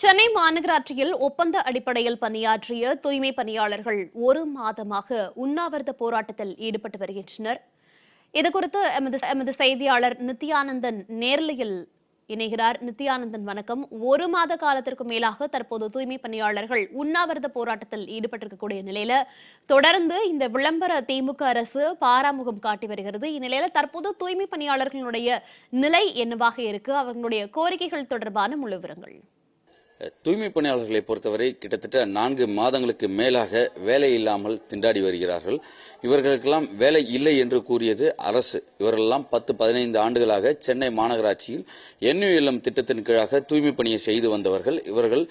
சென்னை மாநகராட்சியில் ஒப்பந்த அடிப்படையில் பணியாற்றிய தூய்மை பணியாளர்கள் ஒரு மாதமாக உண்ணாவிரத போராட்டத்தில் ஈடுபட்டு வருகின்றனர். இதுகுறித்து எமது செய்தியாளர் நித்யானந்தன் நேரலையில் இணைகிறார். நித்யானந்தன், வணக்கம். ஒரு மாத காலத்திற்கு மேலாக தற்போது தூய்மை பணியாளர்கள் உண்ணாவிரத போராட்டத்தில் ஈடுபட்டிருக்கக்கூடிய நிலையில தொடர்ந்து இந்த விளம்பர திமுக அரசு பாராமுகம் காட்டி வருகிறது. இந்நிலையில தற்போது தூய்மை பணியாளர்களுடைய நிலை என்னவாக இருக்கு? அவர்களுடைய கோரிக்கைகள் தொடர்பான முழு விவரங்கள். தூய்மை பணியாளர்களை பொறுத்தவரை கிட்டத்தட்ட 4 மாதங்களுக்கு மேலாக வேலை இல்லாமல் திண்டாடி வருகிறார்கள். இவர்களுக்கெல்லாம் வேலை இல்லை என்று கூறியது அரசு. இவர்களெல்லாம் 10-15 ஆண்டுகளாக சென்னை மாநகராட்சியில் NULM திட்டத்தின் கீழாக தூய்மை பணியை செய்து வந்தவர்கள். இவர்கள்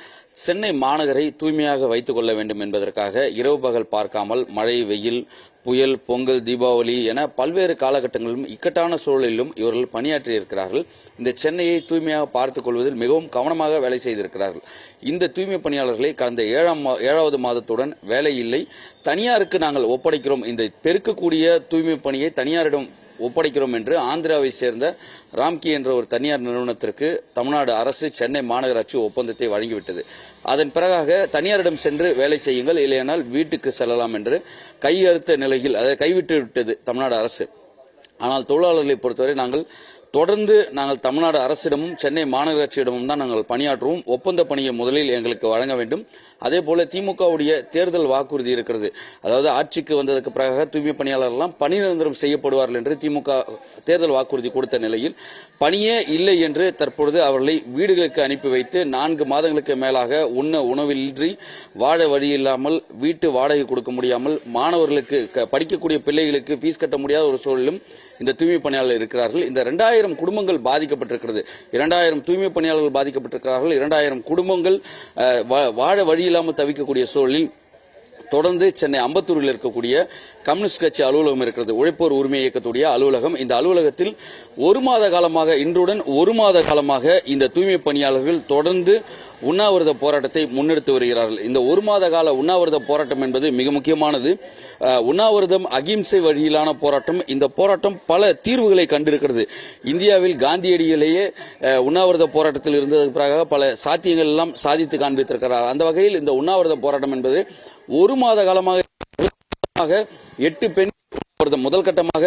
சென்னை மாநகரை தூய்மையாக வைத்துக் கொள்ள வேண்டும் என்பதற்காக இரவு பகல் பார்க்காமல் மழை, வெயில், புயல், பொங்கல், தீபாவளி என பல்வேறு காலகட்டங்களிலும் இக்கட்டான சூழலிலும் இவர்கள் பணியாற்றி இருக்கிறார்கள். இந்த சென்னையை தூய்மையாக பார்த்துக் கொள்வதில் மிகவும் கவனமாக வேலை செய்திருக்கிறார்கள். இந்த தூய்மை பணியாளர்களை கடந்த 7வது மாதத்துடன் வேலை இல்லை, தனியாருக்கு நாங்கள் ஒப்படைக்கிறோம், இந்த பெருக்கக்கூடிய தூய்மை பணியை தனியாரிடம் ஒப்படைக்கிறோம் என்று ஆந்திராவை சேர்ந்த ராம்கி என்ற ஒரு தனியார் நிறுவனத்திற்கு தமிழ்நாடு அரசு சென்னை மாநகராட்சி ஒப்பந்தத்தை வழங்கிவிட்டது. அதன் பிறகாக தனியாரிடம் சென்று வேலை செய்யுங்கள், இல்லையானால் வீட்டுக்கு செல்லலாம் என்று கையறுத்த நிலையில் அதை கைவிட்டு விட்டது தமிழ்நாடு அரசு. ஆனால் தொழிலாளர்களை பொறுத்தவரை தொடர்ந்து நாங்கள் தமிழ்நாடு அரசிடமும் சென்னை மாநகராட்சியிடமும் தான் நாங்கள் பணியாற்றுவோம். ஒப்பந்த பணியை முதலில் எங்களுக்கு வழங்க வேண்டும். அதே போல திமுகவுடைய தேர்தல் வாக்குறுதி இருக்கிறது. அதாவது ஆட்சிக்கு வந்ததற்கு பிறகு தூய்மை பணியாளர்கள் பணி நிரந்தரம் செய்யப்படுவார்கள் என்று திமுக தேர்தல் வாக்குறுதி கொடுத்த நிலையில் பணியே இல்லை என்று தற்பொழுது அவர்களை வீடுகளுக்கு அனுப்பி வைத்து 4 மாதங்களுக்கு மேலாக உணவின்றி வாழ வழி இல்லாமல், வீட்டு வாடகை கொடுக்க முடியாமல், மாணவர்களுக்கு படிக்கக்கூடிய பிள்ளைகளுக்கு ஃபீஸ் கட்ட முடியாத ஒரு சூழலும் இந்த தூய்மை பணியாளர்கள் இருக்கிறார்கள். இந்த 2000 குடும்பங்கள் பாதிக்கப்பட்டிருக்கிறது. 2000 தூய்மை பணியாளர்கள் பாதிக்கப்பட்டிருக்கிறார்கள். 2000 குடும்பங்கள் வாழ வழி இல்லாமல் தவிக்கக்கூடிய சூழலில் தொடர்ந்து சென்னை அம்பத்தூரில் இருக்கக்கூடிய கம்யூனிஸ்ட் கட்சி அலுவலகம் இருக்கிறது, உழைப்போர் உரிமை இயக்கத்துடைய அலுவலகம். இந்த அலுவலகத்தில் இன்றுடன் ஒரு மாத காலமாக இந்த தூய்மை பணியாளர்கள் தொடர்ந்து உண்ணாவிரத போராட்டத்தை முன்னெடுத்து வருகிறார்கள். இந்த ஒரு மாத கால உண்ணாவிரத போராட்டம் என்பது மிக முக்கியமானது. உண்ணாவிரதம் அகிம்சை வழியிலான போராட்டம். இந்த போராட்டம் பல தீர்வுகளை கண்டிருக்கிறது. இந்தியாவில் காந்தியடிகளையே உண்ணாவிரத போராட்டத்தில் இருந்ததற்கு பிறகு பல சாத்தியங்கள் எல்லாம் சாதித்து காண்பித்திருக்கிறார். அந்த வகையில் இந்த உண்ணாவிரத போராட்டம் என்பது ஒரு மாத காலமாக 8 பெண் முதல் கட்டமாக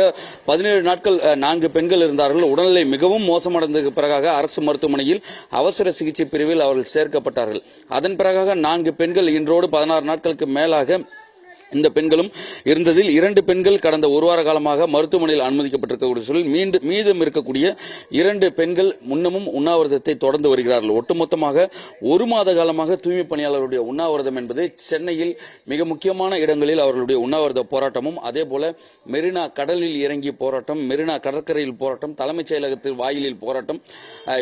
17 நாட்கள் 4 பெண்கள் இருந்தார்கள். உடல்நிலை மிகவும் மோசமடைந்ததற்கு பிறகாக அரசு மருத்துவமனையில் அவசர சிகிச்சை பிரிவில் அவர்கள் சேர்க்கப்பட்டார்கள். அதன் பிறகாக 4 பெண்கள் இன்றோடு 16 நாட்களுக்கு மேலாக இந்த பெண்களும் இருந்ததில் 2 பெண்கள் கடந்த ஒரு வார காலமாக மருத்துவமனையில் அனுமதிக்கப்பட்டிருக்கக்கூடிய சூழலில் மீதம் இருக்கக்கூடிய 2 பெண்கள் முன்னமும் உண்ணாவிரதத்தை தொடர்ந்து வருகிறார்கள். ஒட்டுமொத்தமாக ஒரு மாத காலமாக தூய்மை பணியாளர்களுடைய உண்ணாவிரதம் என்பது சென்னையில் மிக முக்கியமான இடங்களில் அவர்களுடைய உண்ணாவிரத போராட்டமும், அதே போல மெரினா கடலில் இறங்கிய போராட்டம், மெரினா கடற்கரையில் போராட்டம், தலைமைச் செயலகத்தில் வாயிலில் போராட்டம்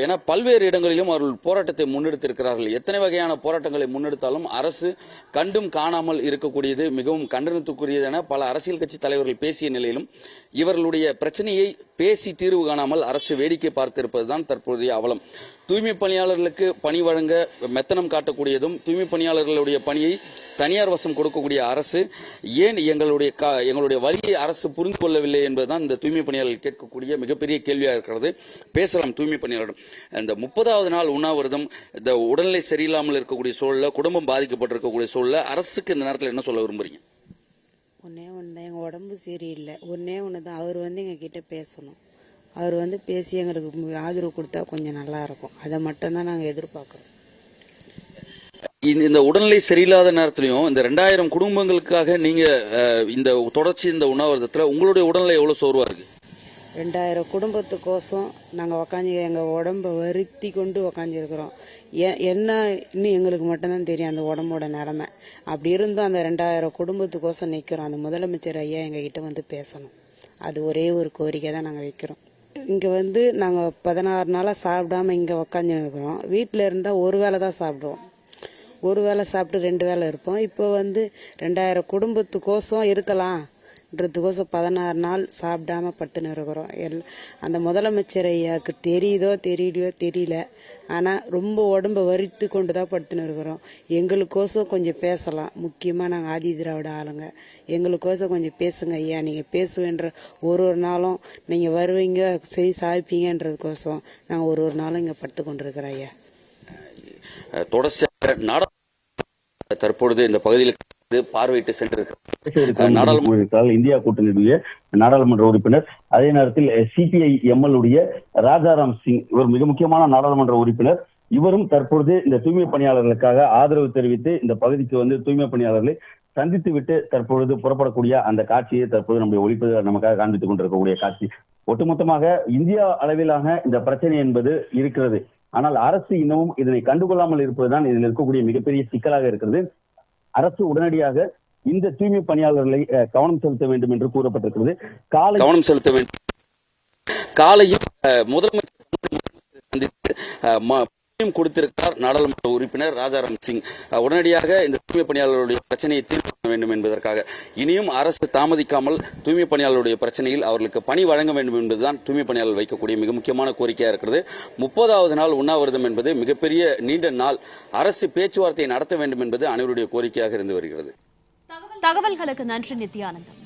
என பல்வேறு இடங்களிலும் அவர்கள் போராட்டத்தை முன்னெடுத்திருக்கிறார்கள். எத்தனை வகையான போராட்டங்களை முன்னெடுத்தாலும் அரசு கண்டும் காணாமல் இருக்கக்கூடியது மிகவும் கண்டனத்துக்குரியது என பல அரசியல் கட்சி தலைவர்கள் பேசிய நிலையிலும் இவர்களுடைய பிரச்சனையை பேசி தீர்வு காணாமல் அரசு வேடிக்கை பார்த்திருப்பதுதான் தற்போதைய அவலம். தூய்மை பணியாளர்களுக்கு பணி வழங்க மெத்தனம் காட்டக்கூடியதும், தூய்மை பணியாளர்களுடைய பணியை தனியார் வசம் கொடுக்கக்கூடிய அரசு ஏன் எங்களுடைய வரியை அரசு புரிந்து கொள்ளவில்லை என்பதுதான் இந்த தூய்மை பணியாளர்கள் கேட்கக்கூடிய மிகப்பெரிய கேள்வியாக இருக்கிறது. பேசலாம் தூய்மை பணியாளரிடம். இந்த 30வது நாள் உண்ணாவிரதம், இந்த உடல்நிலை சரியில்லாமல் இருக்கக்கூடிய சூழல, குடும்பம் பாதிக்கப்பட்டிருக்கக்கூடிய சூழல அரசுக்கு இந்த நேரத்தில் என்ன சொல்ல விரும்புறீங்க? ஒன்னே ஒன்று, எங்கள் உடம்பு சரியில்லை. ஒன்னே ஒன்று தான், அவர் எங்ககிட்ட பேசணும். அவர் பேசி எங்களுக்கு ஆதரவு கொடுத்தா கொஞ்சம் நல்லா இருக்கும். அதை மட்டும்தான் நாங்கள் எதிர்பார்க்குறோம். இந்த உடல்நிலை சரியில்லாத நேரத்திலையும் இந்த 2000 குடும்பங்களுக்காக நீங்க இந்த தொடர்ச்சி இந்த உண்ணாவிரதத்துல உங்களுடைய உடல்நிலை எவ்வளவு சோர்வா இருக்கு? 2000 குடும்பத்துக்கோசம் நாங்கள் உக்காந்து எங்கள் உடம்பை வருத்தி கொண்டு உக்காந்துருக்கிறோம். என்ன இன்னும் எங்களுக்கு மட்டும்தான் தெரியும் அந்த உடம்போட நிலைமை. அப்படி இருந்தும் அந்த 2000 குடும்பத்துக்கோசம் நிற்கிறோம். அந்த முதலமைச்சர் ஐயா எங்ககிட்ட பேசணும். அது ஒரே ஒரு கோரிக்கை தான் நாங்கள் வைக்கிறோம். இங்கே நாங்கள் 16 நாளாக சாப்பிடாம இங்கே உக்காந்துருக்கிறோம். வீட்டில் இருந்தால் ஒரு வேளை தான் சாப்பிடுவோம். ஒரு வேளை சாப்பிட்டு 2 வேளை இருப்போம். இப்போ 2000 குடும்பத்துக்கோசம் இருக்கலாம்ன்றதுக்கோசம் 16 நாள் சாப்பிடாம படுத்துன்னு இருக்கிறோம். அந்த முதலமைச்சர் ஐயாவுக்கு தெரியுதோ தெரியலையோ தெரியல, ஆனால் ரொம்ப உடம்பை வருத்தி கொண்டு தான் படுத்துன்னு இருக்கிறோம். எங்களுக்கோசம் கொஞ்சம் பேசலாம். முக்கியமாக நாங்கள் ஆதி திராவிட ஆளுங்க, எங்களுக்கோசம் கொஞ்சம் பேசுங்க ஐயா. நீங்கள் பேசுவேன்ற ஒரு நாளும் நீங்கள் வருவீங்க, சாய்ப்பீங்கன்றதுக்கோசம் நாங்கள் ஒரு நாளும் இங்கே படுத்து கொண்டு இருக்கிறோம் ஐயா. தொடர்ச்சியாக நாடாளுமன்ற தற்பொழுது இந்த பகுதியில் பார்வையிட்டு சென்றிருக்கிறார். இந்தியா கூட்டணியுடைய நாடாளுமன்ற உறுப்பினர், அதே நேரத்தில் சிபிஐ எம்எல் உடைய ராஜாராம் சிங், இவர் மிக முக்கியமான நாடாளுமன்ற உறுப்பினர். இவரும் தற்பொழுது இந்த தூய்மை பணியாளர்களுக்காக ஆதரவு தெரிவித்து இந்த பகுதிக்கு வந்து தூய்மை பணியாளர்களை சந்தித்து விட்டு தற்பொழுது புறப்படக்கூடிய அந்த காட்சியை தற்போது நம்முடைய ஒளிப்பதிவு நமக்காக காண்பித்துக் கொண்டிருக்கக்கூடிய காட்சி. ஒட்டுமொத்தமாக இந்தியா அளவிலான இந்த பிரச்சனை என்பது இருக்கிறது. ஆனால் அரசு இன்னமும் இதனை கண்டுகொள்ளாமல் இருப்பதுதான் இதில் இருக்கக்கூடிய மிகப்பெரிய சிக்கலாக இருக்கிறது. அரசு உடனடியாக இந்த தூய்மை பணியாளர்களை கவனம் செலுத்த வேண்டும் என்று கூறப்பட்டிருக்கிறது. கவனம் செலுத்த வேண்டும். காலையில் முதலமைச்சர் கொடுத்திருக்கிறார் நாடாளுமன்ற உறுப்பினர் ராஜாராம் சிங். உடனடியாக இந்த தூய்மை பணியாளர்களுடைய பிரச்சனையை தீர்க்க வேண்டும் என்பதற்காக இனியும் அரசு தாமதிக்காமல் தூய்மை பணியாளர்களுடைய பிரச்சனையில் அவர்களுக்கு பணி வழங்க வேண்டும் என்பதுதான் தூய்மை பணியாளர் வைக்கக்கூடிய மிக முக்கியமான கோரிக்கையாக இருக்கிறது. 30வது நாள் உண்ணாவிரதம் என்பது மிகப்பெரிய நீண்ட நாள். அரசு பேச்சுவார்த்தையை நடத்த வேண்டும் என்பது அனைவருடைய கோரிக்கையாக இருந்து வருகிறது. தகவல்களுக்கு நன்றி நித்யானந்தன்.